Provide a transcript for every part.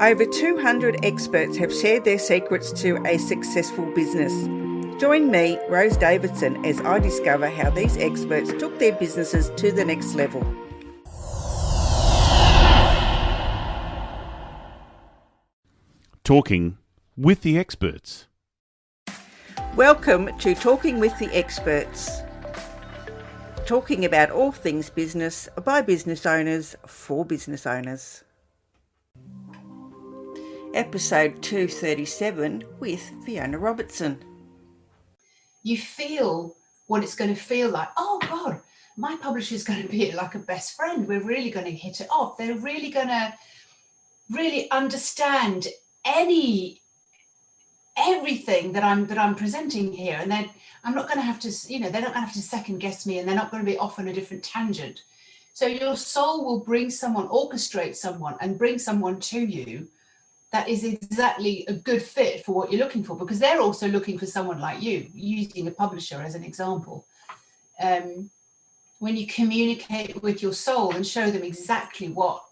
Over 200 experts have shared their secrets to a successful business. Join me, Rose Davidson, as I discover how these experts took their businesses to the next level. Talking with the experts. Welcome to Talking with the Experts. Talking about all things business by business owners for business owners. Episode 237 with Fiona Robertson. You feel what it's going to feel like. Oh God, my publisher is going to be like a best friend. We're really going to hit it off. They're really going to really understand everything that I'm presenting here, and then I'm not going to have to, they don't have to second guess me, and they're not going to be off on a different tangent. So your soul will orchestrate someone and bring someone to you that is exactly a good fit for what you're looking for, because they're also looking for someone like you, using a publisher as an example. When you communicate with your soul and show them exactly what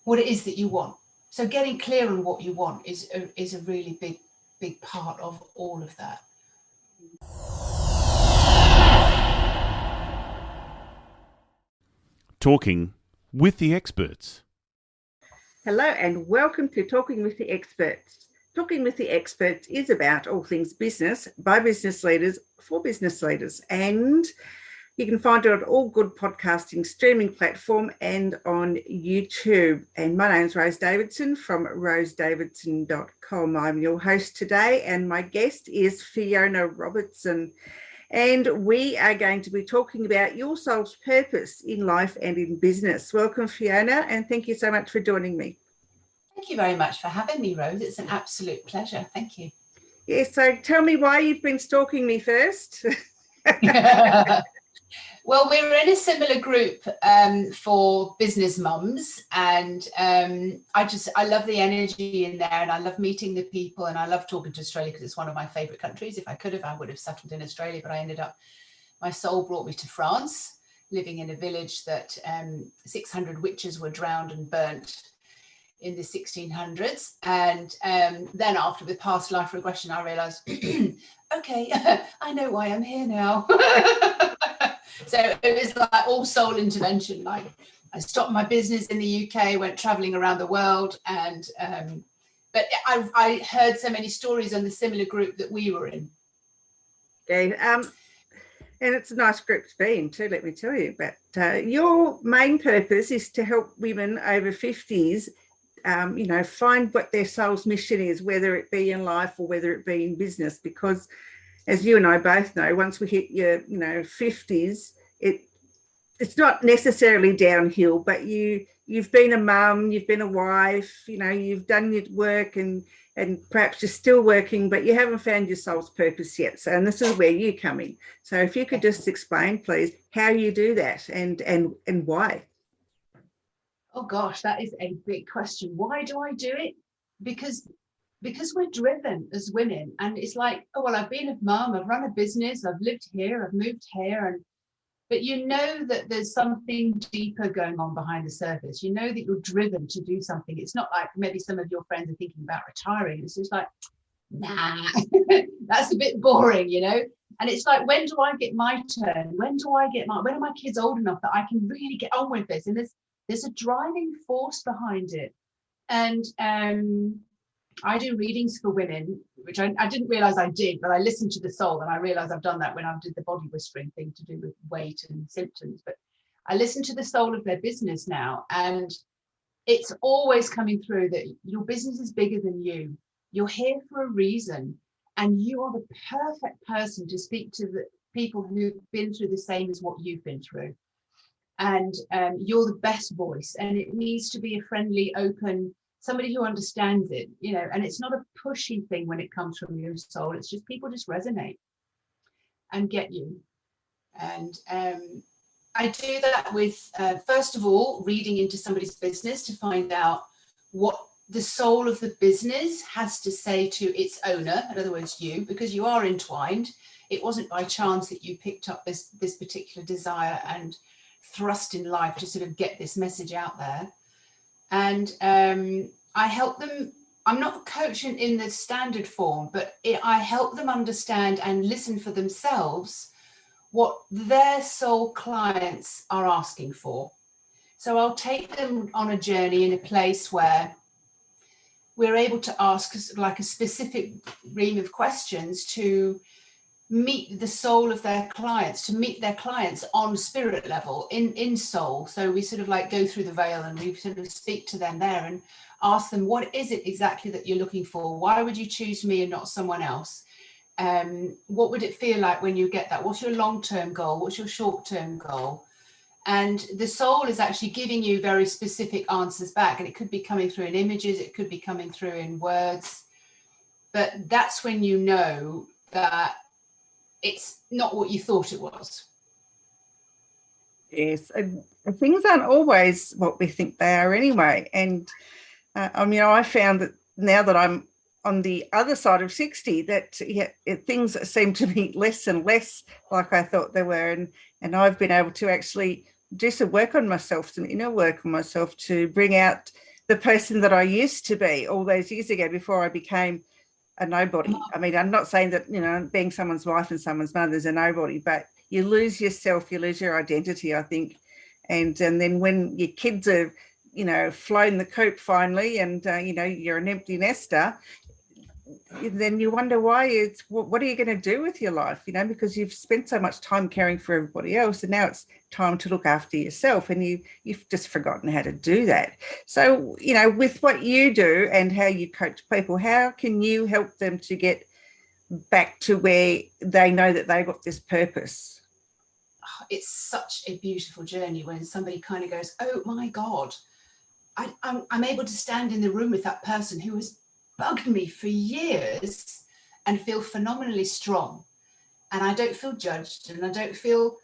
it is that you want. So getting clear on what you want is a really big part of all of that. Talking with the experts. Hello and welcome to Talking with the Experts. Talking with the Experts is about all things business by business leaders for business leaders, and you can find it on all good podcasting streaming platform and on YouTube. And my name's Rose Davidson from rosedavidson.com. I'm your host today, and my guest is Fiona Robertson. And we are going to be talking about your soul's purpose in life and in business. Welcome, Fiona, and thank you so much for joining me. Thank you very much for having me, Rose. It's an absolute pleasure. Thank you. Yeah, so tell me why you've been stalking me first. Well, we're in a similar group for business mums, and I love the energy in there, and I love meeting the people, and I love talking to Australia because it's one of my favourite countries. If I could have, I would have settled in Australia, but my soul brought me to France, living in a village that 600 witches were drowned and burnt in the 1600s. And then after, with past life regression, I realised, okay, I know why I'm here now. So it was like all soul intervention. Like I stopped my business in the UK, went traveling around the world, and but I heard so many stories on the similar group that we were in. Okay, and it's a nice group to be in too, let me tell you. But your main purpose is to help women over 50s, find what their soul's mission is, whether it be in life or whether it be in business, because as you and I both know, once we hit your, 50s, it's not necessarily downhill, but you've been a mum, you've been a wife, you've done your work and perhaps you're still working, but you haven't found your soul's purpose yet. So, and this is where you come in. So if you could just explain, please, how you do that and why. Oh gosh, that is a big question. Why do I do it? Because we're driven as women, and it's like, oh well, I've been a mum, I've run a business, I've lived here, I've moved here, but you know that there's something deeper going on behind the surface. You know that you're driven to do something. It's not like maybe some of your friends are thinking about retiring. It's just like, nah, that's a bit boring, And it's like, when do I get my turn? When are my kids old enough that I can really get on with this? And there's a driving force behind it. And I do readings for women, which I didn't realize I did, but I listened to the soul, and I realized I've done that when I did the body whispering thing to do with weight and symptoms. But I listen to the soul of their business now, and it's always coming through that your business is bigger than you. You're here for a reason, and you are the perfect person to speak to the people who've been through the same as what you've been through. And you're the best voice, and it needs to be a friendly, open, somebody who understands it, and it's not a pushy thing when it comes from your soul. It's just people just resonate and get you. And I do that with, first of all, reading into somebody's business to find out what the soul of the business has to say to its owner, in other words, you, because you are entwined. It wasn't by chance that you picked up this particular desire and thrust in life to sort of get this message out there. And I help them. I'm not coaching in the standard form, but I help them understand and listen for themselves what their soul clients are asking for. So I'll take them on a journey in a place where we're able to ask like a specific ream of questions to meet the soul of their clients, to meet their clients on spirit level, in soul. So we sort of like go through the veil and we sort of speak to them there and ask them, what is it exactly that you're looking for? Why would you choose me and not someone else? What would it feel like when you get that? What's your long-term goal? What's your short-term goal? And the soul is actually giving you very specific answers back. And it could be coming through in images, it could be coming through in words. But that's when you know that it's not what you thought it was. Yes, and things aren't always what we think they are anyway. And I found that now that I'm on the other side of 60, that things seem to be less and less like I thought they were. And I've been able to actually do some work on myself, some inner work on myself, to bring out the person that I used to be all those years ago before I became a nobody. I mean, I'm not saying that, being someone's wife and someone's mother is a nobody, but you lose yourself, you lose your identity, I think. And then when your kids are, flown the coop finally and, you're an empty nester, then you wonder why what are you going to do with your life, because you've spent so much time caring for everybody else, and now it's time to look after yourself, and you've just forgotten how to do that. So, with what you do and how you coach people, how can you help them to get back to where they know that they've got this purpose? It's such a beautiful journey when somebody kind of goes, oh my God, I'm able to stand in the room with that person who has bugged me for years and feel phenomenally strong, and I don't feel judged and I don't feel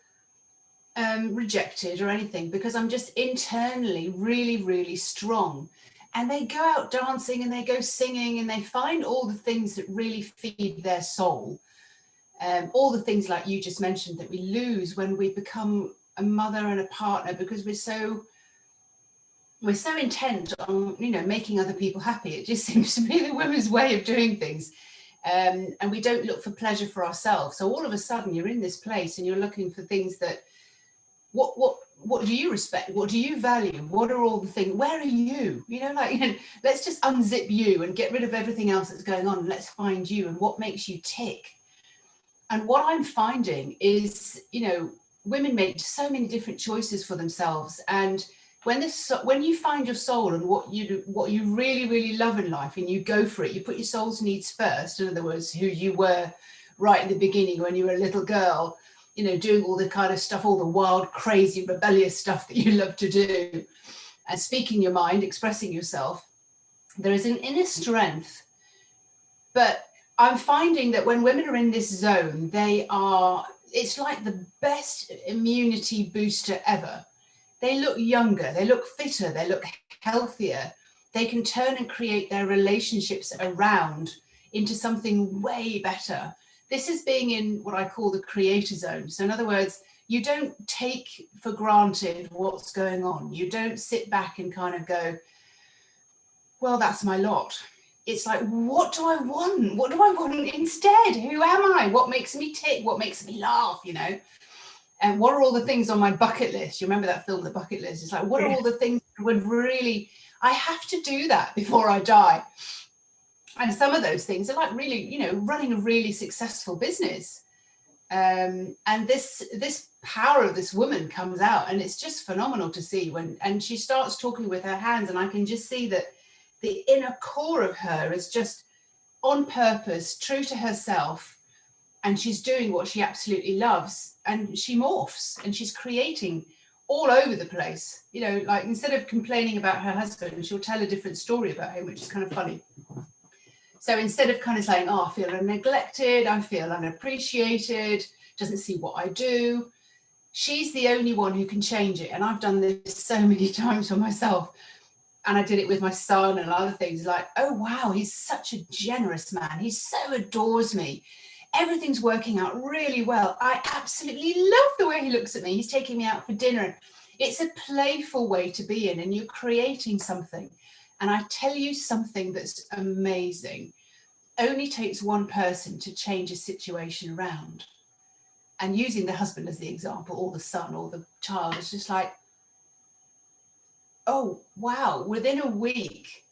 rejected or anything, because I'm just internally really, really strong. And they go out dancing and they go singing and they find all the things that really feed their soul, all the things like you just mentioned that we lose when we become a mother and a partner, because we're so intent on, making other people happy. It just seems to be the women's way of doing things. And we don't look for pleasure for ourselves. So all of a sudden you're in this place and you're looking for things that, what do you respect? What do you value? What are all the things? Where are you? Let's just unzip you and get rid of everything else that's going on. And let's find you and what makes you tick. And what I'm finding is, women make so many different choices for themselves. And when you find your soul and what you really, really love in life, and you go for it, you put your soul's needs first. In other words, who you were right in the beginning when you were a little girl, doing all the kind of stuff, all the wild, crazy, rebellious stuff that you love to do, and speaking your mind, expressing yourself. There is an inner strength. But I'm finding that when women are in this zone, it's like the best immunity booster ever. They look younger, they look fitter, they look healthier. They can turn and create their relationships around into something way better. This is being in what I call the creator zone. So in other words, you don't take for granted what's going on. You don't sit back and kind of go, well, that's my lot. It's like, what do I want? What do I want instead? Who am I? What makes me tick? What makes me laugh, And what are all the things on my bucket list? You remember that film, The Bucket List? It's like, what are all the things that would really, I have to do that before I die. And some of those things are like really, running a really successful business. And this power of this woman comes out, and it's just phenomenal to see and she starts talking with her hands, and I can just see that the inner core of her is just on purpose, true to herself. And she's doing what she absolutely loves, and she morphs and she's creating all over the place. Like instead of complaining about her husband, she'll tell a different story about him, which is kind of funny. So instead of kind of saying, oh, I feel neglected, I feel unappreciated, doesn't see what I do, she's the only one who can change it. And I've done this so many times for myself. And I did it with my son and other things, like, oh, wow, he's such a generous man. He so adores me. Everything's working out really well. I absolutely love the way he looks at me. He's taking me out for dinner. It's a playful way to be in, and you're creating something. And I tell you something that's amazing. Only takes one person to change a situation around. And using the husband as the example, or the son or the child, is just like, oh, wow, within a week,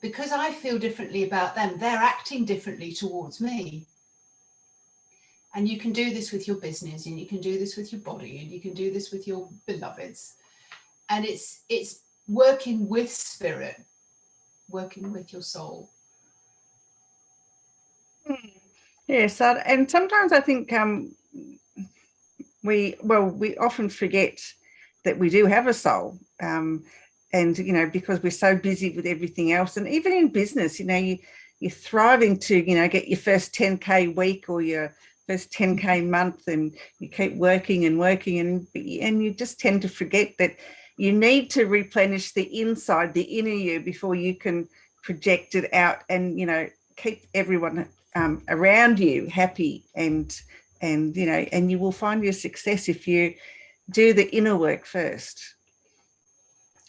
because I feel differently about them, they're acting differently towards me. And you can do this with your business, and you can do this with your body, and you can do this with your beloveds. And it's working with spirit, working with your soul. Yes, and sometimes I think we often forget that we do have a soul, and because we're so busy with everything else, and even in business, you're thriving to get your first 10K week or your first 10K month, and you keep working and working, and you just tend to forget that you need to replenish the inside, the inner you, before you can project it out and keep everyone around you happy, and you will find your success if you do the inner work first.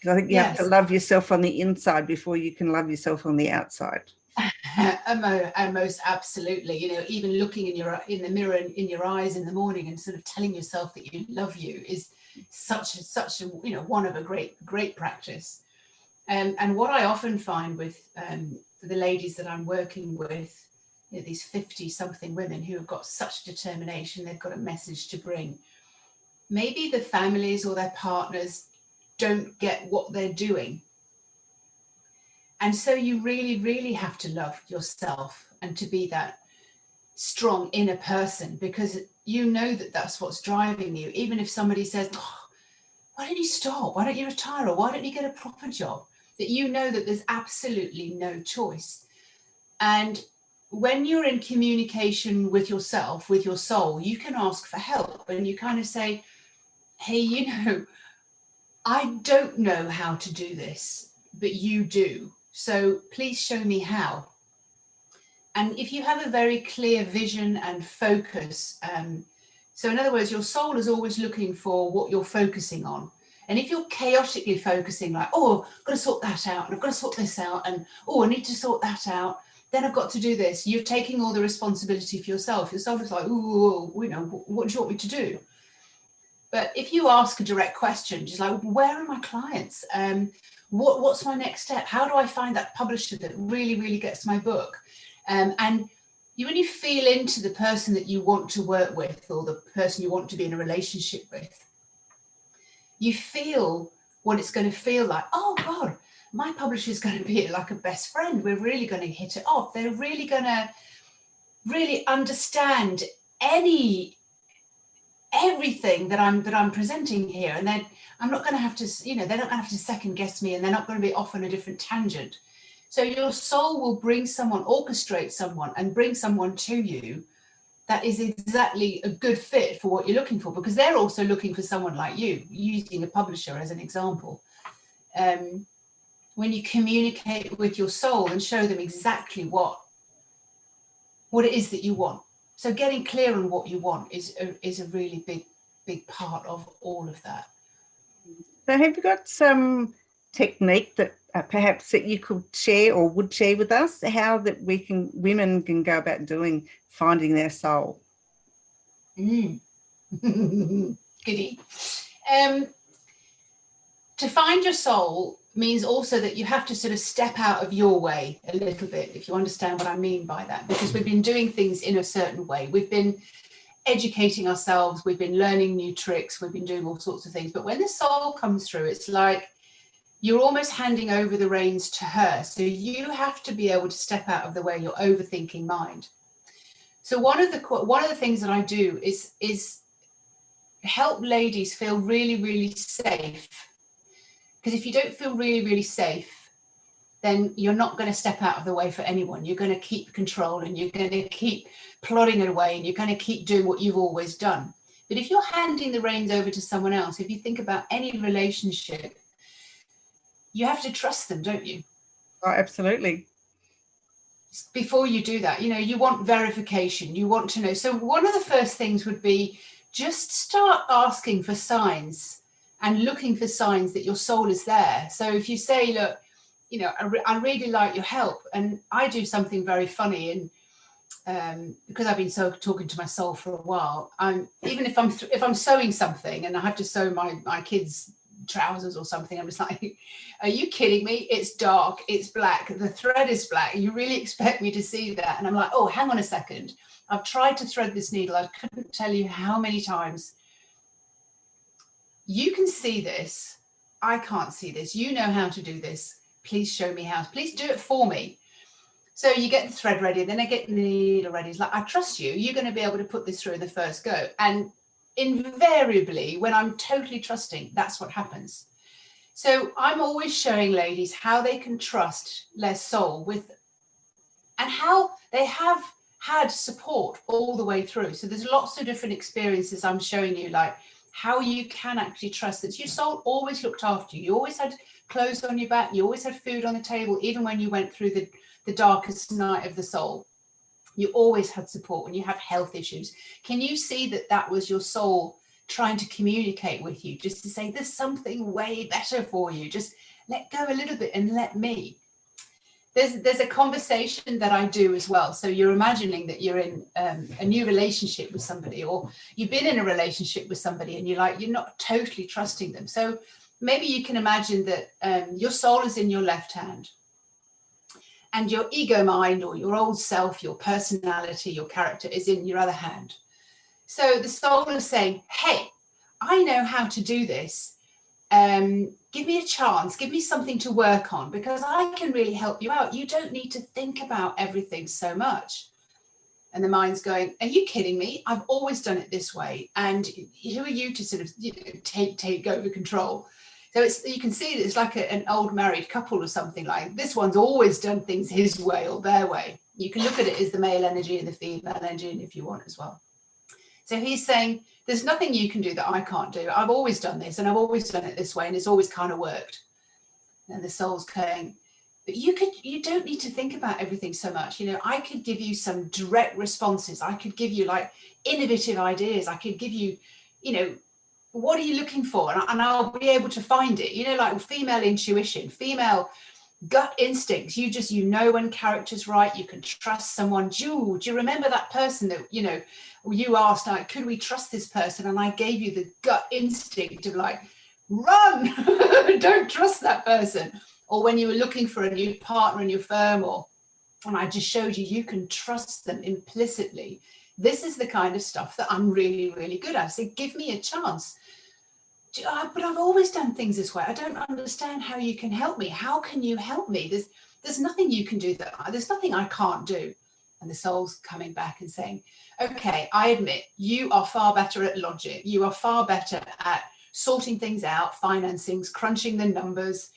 I think you have to love yourself on the inside before you can love yourself on the outside. Most absolutely. Even looking in the mirror in your eyes in the morning and sort of telling yourself that you love you is such a one of a great practice. And what I often find with the ladies that I'm working with, these 50-something women who have got such determination, they've got a message to bring. Maybe the families or their partners don't get what they're doing. And so you really, really have to love yourself and to be that strong inner person, because you know that that's what's driving you. Even if somebody says, oh, why don't you stop? Why don't you retire? Or why don't you get a proper job? That you know that there's absolutely no choice. And when you're in communication with yourself, with your soul, you can ask for help, and you kind of say, hey, I don't know how to do this, but you do. So please show me how. And if you have a very clear vision and focus, so in other words, your soul is always looking for what you're focusing on. And if you're chaotically focusing, like, oh, I've got to sort that out, and I've got to sort this out, and oh, I need to sort that out, then I've got to do this. You're taking all the responsibility for yourself. Your soul is like, oh, what do you want me to do? But if you ask a direct question, just like, where are my clients? What's my next step? How do I find that publisher that really, really gets my book? And when you feel into the person that you want to work with, or the person you want to be in a relationship with, you feel what it's going to feel like. Oh God, my publisher is going to be like a best friend. We're really going to hit it off. They're really going to really understand everything that I'm presenting here, and then I'm not going to have to, they're not going to have to second guess me, and they're not going to be off on a different tangent. So your soul will bring someone, orchestrate someone, and bring someone to you that is exactly a good fit for what you're looking for, because they're also looking for someone like you, using a publisher as an example. When you communicate with your soul and show them exactly what it is that you want. So getting clear on what you want is a really big part of all of that. So have you got some technique that perhaps that you could share or would share with us, how that women can go about finding their soul? Goody. To find your soul means also that you have to sort of step out of your way a little bit, if you understand what I mean by that, because we've been doing things in a certain way. We've been educating ourselves, we've been learning new tricks, we've been doing all sorts of things. But when the soul comes through, it's like you're almost handing over the reins to her. So you have to be able to step out of the way, your overthinking mind. So one of the things that I do is help ladies feel really, really safe. Because if you don't feel really, really safe, then you're not going to step out of the way for anyone. You're going to keep control, and you're going to keep plodding it away, and you're going to keep doing what you've always done. But if you're handing the reins over to someone else, if you think about any relationship, you have to trust them, don't you? Oh, absolutely. Before you do that, you want verification, you want to know. So one of the first things would be just start asking for signs and looking for signs that your soul is there. So if you say, look, I really like your help. And I do something very funny, and because I've been talking to my soul for a while, even if I'm sewing something and I have to sew my kids' trousers or something, I'm just like, are you kidding me? It's dark, it's black, the thread is black, you really expect me to see that? And I'm like, oh, hang on a second, I've tried to thread this needle, I couldn't tell you how many times. You can see this, I can't see this, you know how to do this, please show me how, please do it for me. So you get the thread ready, then I get the needle ready. It's like, I trust you, you're going to be able to put this through in the first go. And invariably, when I'm totally trusting, that's what happens. So I'm always showing ladies how they can trust their soul and how they have had support all the way through. So there's lots of different experiences I'm showing you, like how you can actually trust that your soul always looked after you. You always had clothes on your back, you always had food on the table, even when you went through the darkest night of the soul. You always had support when you have health issues. Can you see that was your soul trying to communicate with you, just to say there's something way better for you, just let go a little bit and let me. There's a conversation that I do as well. So you're imagining that you're in a new relationship with somebody, or you've been in a relationship with somebody and you're not totally trusting them. So maybe you can imagine that your soul is in your left hand and your ego mind, or your old self, your personality, your character is in your other hand. So the soul is saying, hey, I know how to do this. Give me a chance, give me something to work on, because I can really help you out. You don't need to think about everything so much. And the mind's going, are you kidding me? I've always done it this way. And who are you to sort of take over control? So you can see that it's like an old married couple or something, like this one's always done things his way or their way. You can look at it as the male energy and the female energy, and if you want as well. So he's saying, there's nothing you can do that I can't do. I've always done this, and I've always done it this way, and it's always kind of worked. And the soul's saying, but you don't need to think about everything so much. I could give you some direct responses. I could give you like innovative ideas. I could give you, what are you looking for? And I'll be able to find it, like female intuition, female gut instincts. You know when character's right, you can trust someone. Do you remember that person that, you asked, like, could we trust this person? And I gave you the gut instinct of like, run, don't trust that person. Or when you were looking for a new partner in your firm, and I just showed you can trust them implicitly. This is the kind of stuff that I'm really, really good at. So give me a chance. But I've always done things this way. I don't understand how you can help me. How can you help me? There's nothing you can do there's nothing I can't do. And the soul's coming back and saying, okay, I admit you are far better at logic. You are far better at sorting things out, financings, crunching the numbers,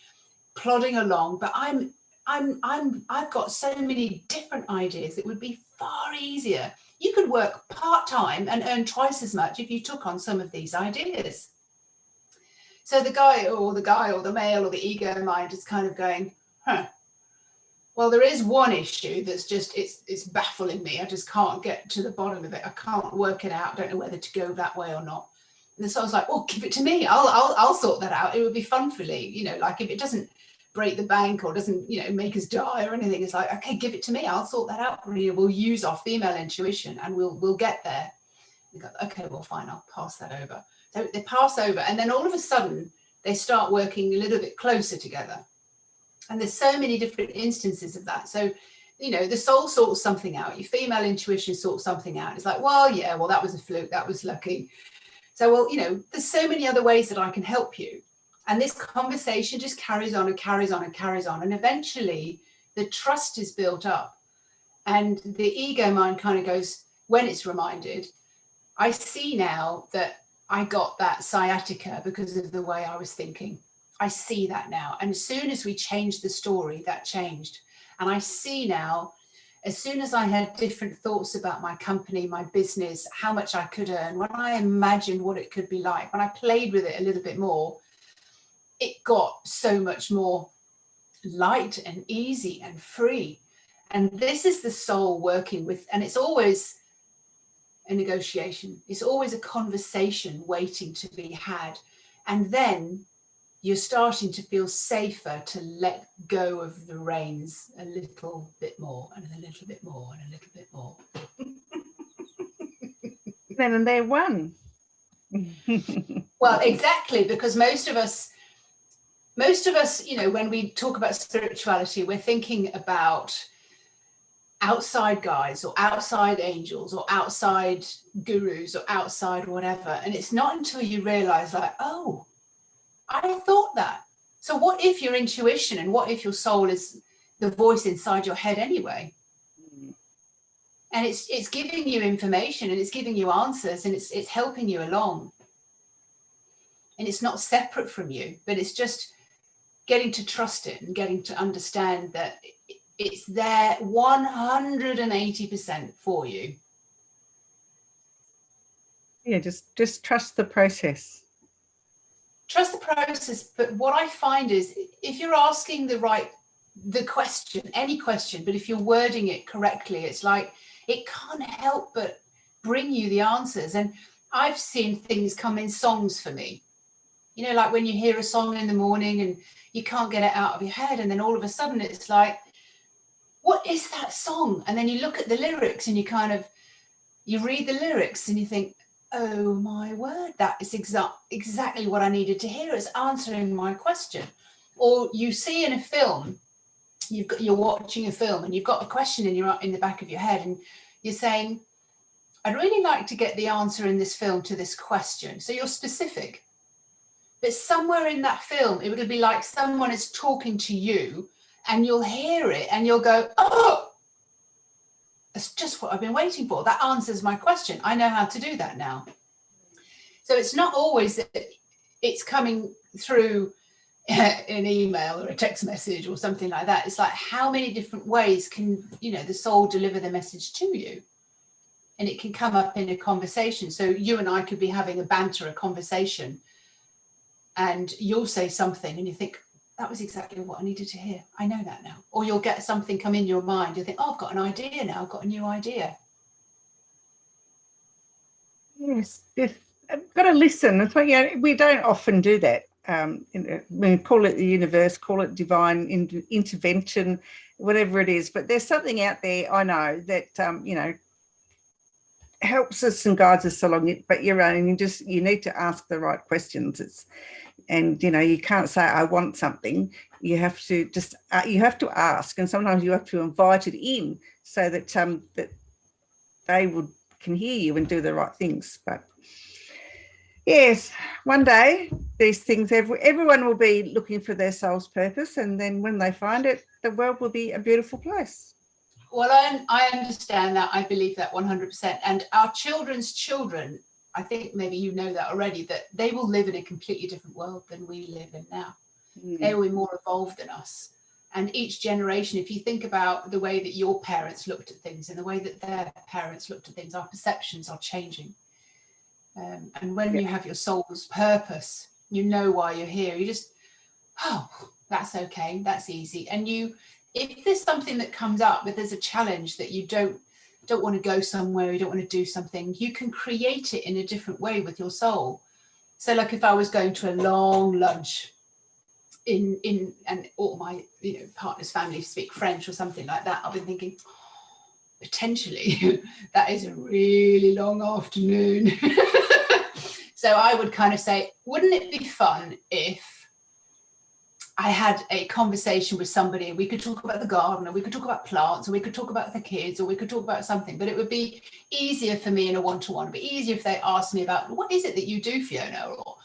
plodding along. But I've got so many different ideas. It would be far easier. You could work part-time and earn twice as much if you took on some of these ideas. So the guy or the male or the ego mind is kind of going, well, there is one issue that's just, it's baffling me. I just can't get to the bottom of it. I can't work it out. I don't know whether to go that way or not. And so I was like, oh, give it to me. I'll sort that out. It would be fun for Lee. Like if it doesn't break the bank or doesn't, make us die or anything, it's like, okay, give it to me. I'll sort that out. We'll use our female intuition and we'll get there. We go, okay, well, fine, I'll pass that over. So they pass over, and then all of a sudden they start working a little bit closer together. And there's so many different instances of that. So, the soul sorts something out. Your female intuition sorts something out. It's like, well, yeah, well, that was a fluke. That was lucky. So, well, there's so many other ways that I can help you. And this conversation just carries on and carries on and carries on. And eventually the trust is built up. And the ego mind kind of goes, when it's reminded, I see now that I got that sciatica because of the way I was thinking. I see that now. And as soon as we changed the story, that changed. And I see now, as soon as I had different thoughts about my company, my business, how much I could earn, when I imagined what it could be like, when I played with it a little bit more, it got so much more light and easy and free. And this is the soul working with, and it's always a negotiation. It's always a conversation waiting to be had. And then you're starting to feel safer to let go of the reins a little bit more and a little bit more and a little bit more. Then they're one. Well, exactly, because most of us, you know, when we talk about spirituality, we're thinking about outside guides or outside angels or outside gurus or outside whatever. And it's not until you realize, like, oh, I thought that. So what if your intuition and what if your soul is the voice inside your head anyway? And it's giving you information and it's giving you answers and it's helping you along. And it's not separate from you, but it's just getting to trust it and getting to understand that it's there 180% for you. Yeah, just trust the process. Trust the process. But what I find is if you're asking the question, any question, but if you're wording it correctly, it's like it can't help but bring you the answers. And I've seen things come in songs for me. You know, like when you hear a song in the morning and you can't get it out of your head, and then all of a sudden it's like, what is that song? And then you look at the lyrics and you read the lyrics and you think, oh my word, that is exactly what I needed to hear. It's answering my question. Or you see in a film, you're watching a film and you've got a question in the back of your head and you're saying, I'd really like to get the answer in this film to this question. So you're specific. But somewhere in that film, it would be like someone is talking to you and you'll hear it and you'll go, oh, that's just what I've been waiting for. That answers my question. I know how to do that now. So it's not always that it's coming through an email or a text message or something like that. It's like, how many different ways can, you know, the soul deliver the message to you? And it can come up in a conversation. So you and I could be having a conversation, and you'll say something and you think, that was exactly what I needed to hear. I know that now. Or you'll get something come in your mind. You think, oh, I've got an idea now. I've got a new idea. Yes, I've got to listen. It's like, we don't often do that. We call it the universe, call it divine intervention, whatever it is. But there's something out there, I know, that, helps us and guides us along it. But you're right, and you need to ask the right questions. And you can't say I want something. You have to ask, and sometimes you have to invite it in so that that they can hear you and do the right things. But yes, one day these things, everyone will be looking for their soul's purpose, and then when they find it, the world will be a beautiful place. Well, I understand that. I believe that 100%. And our children's children, I think maybe you know that already, that they will live in a completely different world than we live in now. They will be more evolved than us. And each generation, if you think about the way that your parents looked at things and the way that their parents looked at things, our perceptions are changing. And when you have your soul's purpose, you know why you're here. You just, oh, that's okay, that's easy. And if there's something that comes up, if there's a challenge that you don't want to go somewhere, you don't want to do something, you can create it in a different way with your soul. So like if I was going to a long lunch and all my partner's family speak French or something like that, I'll be thinking, potentially that is a really long afternoon. So I would kind of say, wouldn't it be fun if I had a conversation with somebody and we could talk about the garden, or we could talk about plants, or we could talk about the kids, or we could talk about something, but it would be easier for me in a one-to-one. It'd be easier if they asked me about, what is it that you do, Fiona? Or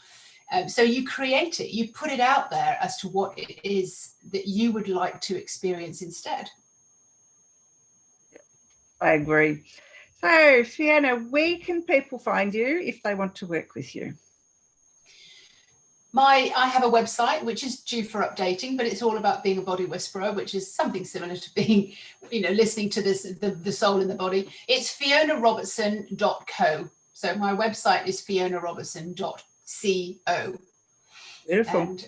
so you create it, you put it out there as to what it is that you would like to experience instead. I agree. So Fiona, where can people find you if they want to work with you? I have a website which is due for updating, but it's all about being a body whisperer, which is something similar to being, listening to the soul in the body. It's FionaRobertson.co. So my website is FionaRobertson.co. Beautiful. And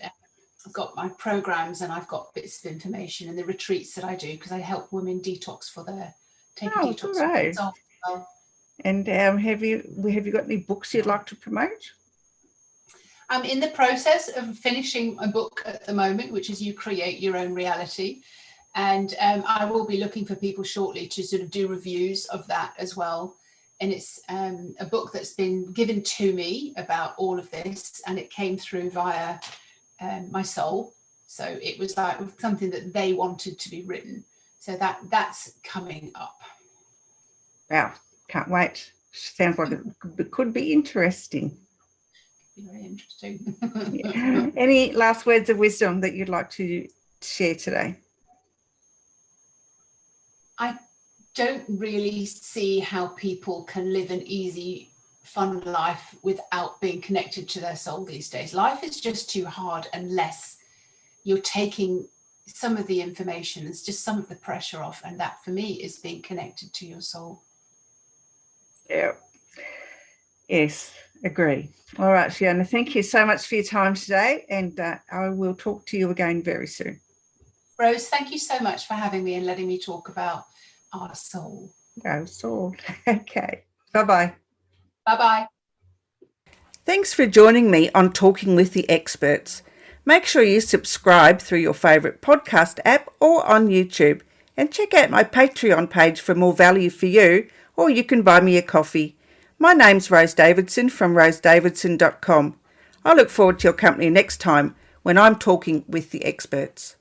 I've got my programs and I've got bits of information and the retreats that I do, because I help women detox take a detox for their soul as well. And have you got any books you'd like to promote? I'm in the process of finishing a book at the moment, which is You Create Your Own Reality. And I will be looking for people shortly to sort of do reviews of that as well. And it's a book that's been given to me about all of this, and it came through via my soul. So it was like something that they wanted to be written. So that's coming up. Wow, can't wait. Sounds like it could be interesting. Very interesting. Yeah. Any last words of wisdom that you'd like to share today? I don't really see how people can live an easy, fun life without being connected to their soul these days. Life is just too hard unless you're taking some of the information, it's just some of the pressure off. And that for me is being connected to your soul. Yeah. Yes, agree. All right, Fiona, thank you so much for your time today, and I will talk to you again very soon. Rose, thank you so much for having me and letting me talk about our soul. Our soul. Okay. Bye-bye. Bye-bye. Thanks for joining me on Talking with the Experts. Make sure you subscribe through your favourite podcast app or on YouTube, and check out my Patreon page for more value for you, or you can buy me a coffee. My name's Rose Davidson from rosedavidson.com. I look forward to your company next time when I'm talking with the experts.